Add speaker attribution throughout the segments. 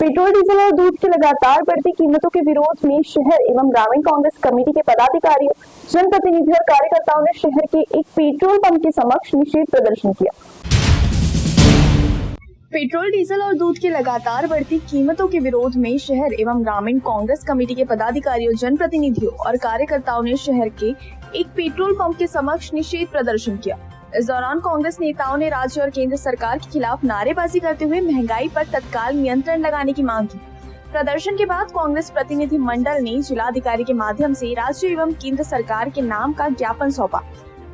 Speaker 1: Petrol diesel और दूध की लगातार बढ़ती कीमतों के विरोध में शहर एवं ग्रामीण कांग्रेस कमेटी के पदाधिकारियों, जनप्रतिनिधियों और कार्यकर्ताओं ने शहर के एक पेट्रोल पंप के समक्ष निषेध प्रदर्शन किया। पेट्रोल डीजल और दूध की लगातार बढ़ती कीमतों के विरोध में शहर एवं ग्रामीण कांग्रेस कमेटी के पदाधिकारियों, जनप्रतिनिधियों और कार्यकर्ताओं ने शहर के एक पेट्रोल पंप के समक्ष निषेध प्रदर्शन किया। इस दौरान कांग्रेस नेताओं ने राज्य और केंद्र सरकार के खिलाफ नारेबाजी करते हुए महंगाई पर तत्काल नियंत्रण लगाने की मांग की। प्रदर्शन के बाद कांग्रेस प्रतिनिधि मंडल ने जिलाधिकारी के माध्यम से राज्य एवं केंद्र सरकार के नाम का ज्ञापन सौंपा।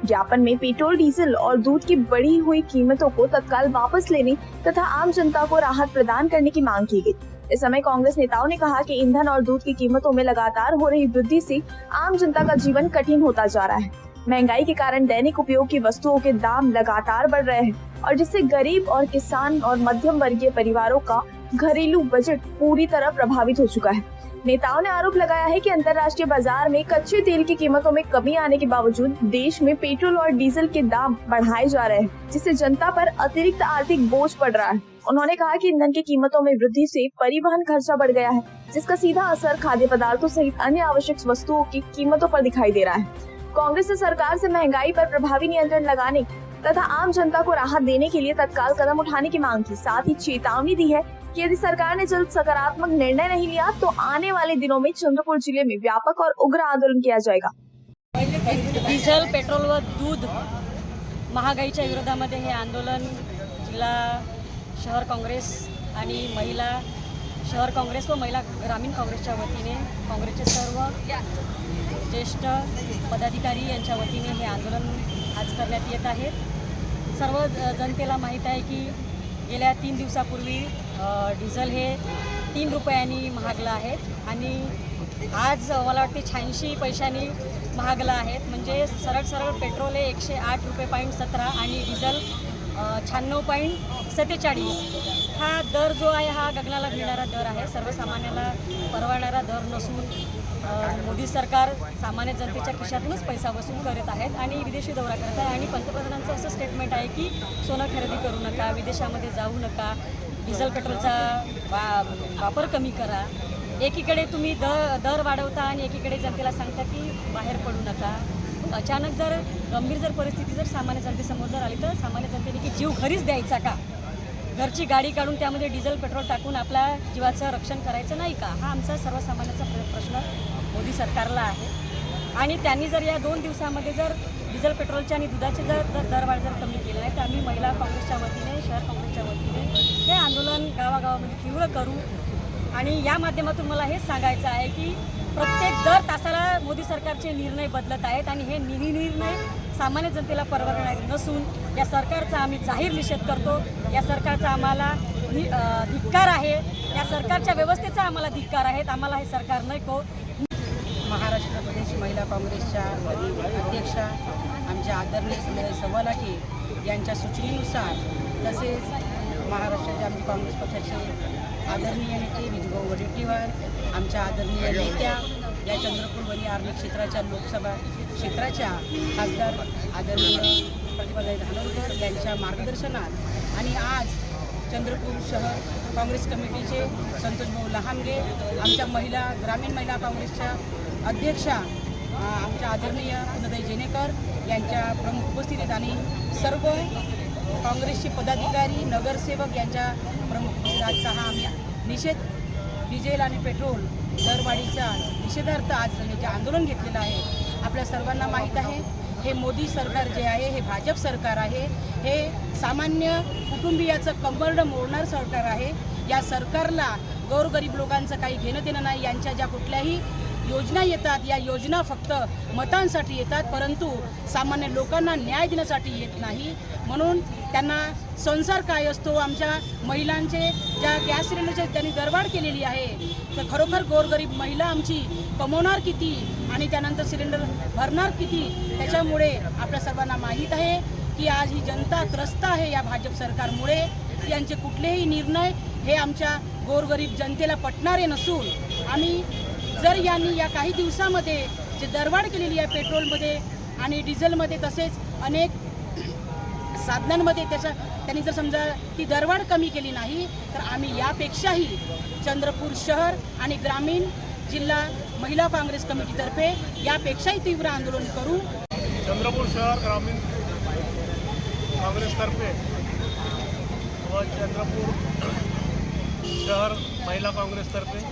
Speaker 1: ज्ञापन में पेट्रोल, डीजल और दूध की बढ़ी हुई कीमतों को तत्काल वापस लेने तथा आम जनता को राहत प्रदान करने की मांग की गई। इस समय कांग्रेस नेताओं ने कहा कि ईंधन और दूध की कीमतों में लगातार हो रही वृद्धि से आम जनता का जीवन कठिन होता जा रहा है। महंगाई के कारण दैनिक उपयोग की वस्तुओं के दाम लगातार बढ़ रहे हैं और जिससे गरीब और किसान और मध्यम वर्गीय परिवारों का घरेलू बजट पूरी तरह प्रभावित हो चुका है। नेताओं ने आरोप लगाया है कि अंतर्राष्ट्रीय बाजार में कच्चे तेल की कीमतों में कमी आने के बावजूद देश में पेट्रोल और डीजल के दाम बढ़ाए जा रहे हैं, जिससे जनता पर अतिरिक्त आर्थिक बोझ पड़ रहा है। उन्होंने कहा कि ईंधन की कीमतों में वृद्धि से परिवहन खर्चा बढ़ गया है, जिसका सीधा असर खाद्य पदार्थों सहित अन्य आवश्यक वस्तुओं की कीमतों पर दिखाई दे रहा है। कांग्रेस ने सरकार से महंगाई पर प्रभावी नियंत्रण लगाने तथा आम जनता को राहत देने के लिए तत्काल कदम उठाने की मांग की। साथ ही चेतावनी दी है कि यदि सरकार ने जल्द सकारात्मक निर्णय नहीं लिया तो आने वाले दिनों में चंद्रपुर जिले में व्यापक और उग्र आंदोलन किया जाएगा।
Speaker 2: डिझेल, पेट्रोल व दूध महागाईच्या विरोधामध्ये हे आंदोलन जिल्हा शहर काँग्रेस आणि महिला शहर काँग्रेस व महिला ग्रामीण काँग्रेसच्या वतीने काँग्रेसचे सर्व ज्येष्ठ पदाधिकारी यांच्या वतीने हे आंदोलन आज करण्यात येत आहे। सर्व जनतेला माहीत आहे की गेल्या 3 दिवसापूर्वी डिझेल हे 3 रुपयांनी महागलं आहे आणि आज मला वाटते 86 पैशांनी महागलं आहे। म्हणजे सरळ पेट्रोल हे 108 रुपये.17 आणि डिझेल 96.47 हा दर जो आहे हा गगनाला भिडणारा दर आहे। सर्वसामान्याला परवडणारा दर नसून मोदी सरकार सामान्य जनतेच्या खिशातूनच पैसा वसूल करत आहेत आणि विदेशी दौरा करत आहे आणि पंतप्रधानांचं असं स्टेटमेंट आहे की सोनं खरेदी करू नका, विदेशामध्ये जाऊ नका, डिझेल पेट्रोलचा वापर कमी करा। एकीकडे तुम्ही दर वाढवता आणि एकीकडे जनतेला सांगता की बाहेर पडू नका। अचानक जर गंभीर परिस्थिती जर सामान्य जनतेसमोर जर आली तर सामान्य जनतेने की जीव घरीच द्यायचा का? घरची गाडी काढून त्यामध्ये डिझेल पेट्रोल टाकून आपल्या जीवाचं रक्षण करायचं नाही का? हा आमचा सर्वसामान्यांचा प्रश्न मोदी सरकारला आहे आणि त्यांनी जर या 2 दिवसामध्ये जर डिझेल पेट्रोलचे आणि दुधाचे जर दरवाढ जर कमी केले नाही तर आम्ही महिला काँग्रेसच्या वतीने, शहर काँग्रेसच्या वतीने हे आंदोलन गावागावामध्ये तीव्र करू। आणि या माध्यमातून मला हेच सांगायचं आहे की प्रत्येक दर तासाला मोदी सरकारचे निर्णय बदलत आहेत आणि हे निर्णय सामान्य जनतेला परवडणारे नसून या सरकारचा आम्ही जाहीर निषेध करतो। या सरकारचा आम्हाला धिक्कार आहे, या सरकारच्या व्यवस्थेचा आम्हाला धिक्कार आहे। आम्हाला हे सरकार नको।
Speaker 3: महाराष्ट्र प्रदेश महिला काँग्रेसच्या अध्यक्षा आमच्या आदरणीय सव्वा लाखे यांच्या सूचनेनुसार तसेच महाराष्ट्राचे आमचे काँग्रेस पक्षाचे आदरणीय नेते विजूभाऊ वडेट्टीवार, आमच्या आदरणीय नेत्या या चंद्रपूर वनी आर्मी क्षेत्राच्या लोकसभा क्षेत्राच्या खासदार आदरणीय प्रतिभाताई धानोरकर यांच्या मार्गदर्शनात आणि आज चंद्रपूर शहर काँग्रेस कमिटीचे संतोषभाऊ लहामगे, आमच्या ग्रामीण महिला काँग्रेसच्या अध्यक्षा आमच्या आदरणीय पुनताई जेनेकर यांच्या प्रमुख उपस्थितीत आणि सर्व काँग्रेसचे पदाधिकारी, नगरसेवक यांच्या प्रमुख उपस्थितीचा हा आम्ही निषेध डिझेल आणि पेट्रोल दरवाढीचा निषेधार्थ आज जे आंदोलन घेतलेलं आहे। आपल्या सर्वांना माहीत आहे हे मोदी सरकार जे आहे हे भाजप सरकार आहे, हे सामान्य कुटुंबियाचं कंबरडं मोडणार सरकार आहे। या सरकारला गोरगरीब लोकांचं काही घेणं देणं नाही। यांच्या ज्या कुठल्याही योजना येतात या योजना फक्त मतांसाठी येतात, परंतु सामान्य लोकांना न्याय देण्यासाठी येत नाही। म्हणून त्यांना संसार काय असतो, आमच्या महिलांचे ज्या गॅस सिलेंडरचे त्यांनी दरवाढ केलेली आहे तर खरोखर गोरगरीब महिला आमची कमवणार किती आणि त्यानंतर सिलेंडर भरणार किती? त्याच्यामुळे आपल्या सर्वांना माहीत आहे की आज ही जनता त्रस्त आहे या भाजप सरकारमुळे। यांचे कुठलेही निर्णय हे आमच्या गोरगरीब जनतेला पटणारे नसून आम्ही जर यांनी या काही दिवसामध्ये जे दरवाढ केलेली आहे पेट्रोलमध्ये आणि डिझेलमध्ये तसेच अनेक साधनांमध्ये त्याचा त्यांनी जर समजा ती दरवाढ कमी केली नाही तर आम्ही यापेक्षाही चंद्रपूर शहर आणि ग्रामीण जिल्हा महिला काँग्रेस कमिटीतर्फे यापेक्षाही तीव्र आंदोलन करू.
Speaker 4: चंद्रपूर शहर ग्रामीण काँग्रेसतर्फे व चंद्रपूर शहर महिला काँग्रेसतर्फे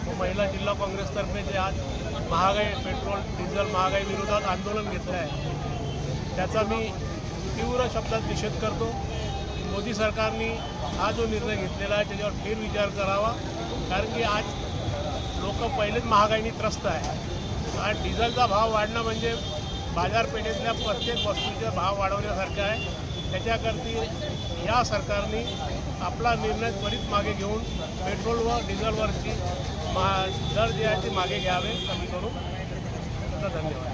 Speaker 4: व महिला जिल्हा काँग्रेसतर्फे जे आज महागाई पेट्रोल डिझेल महागाई विरोधात आंदोलन घेतलं आहे त्याचा मी तीव्र शब्दात निषेध करतो. मोदी सरकारने हा जो निर्णय घेतलेला आहे त्याच्यावर फेरविचार करावा, कारण की आज लोक पहिलेच महागाईने त्रस्त आहे. आज डिझेलचा भाव वाढणं म्हणजे बाजारपेठेतल्या प्रत्येक वस्तूचा भाव वाढवण्यासारखं आहे. त्याच्याकरती या सरकारने आपला निर्णय त्वरित मागे घेऊन पेट्रोल व डिझेलवरची दर जे आहे ते मागे घ्यावे कमी करून. त्याचा धन्यवाद.